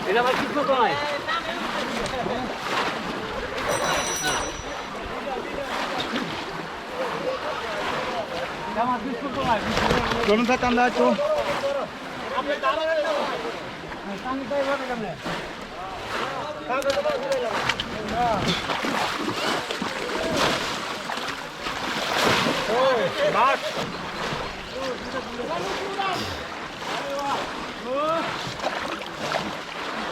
এটা আমার কিছু তো নাই। চলুন স্যার চান্দা একটু বাস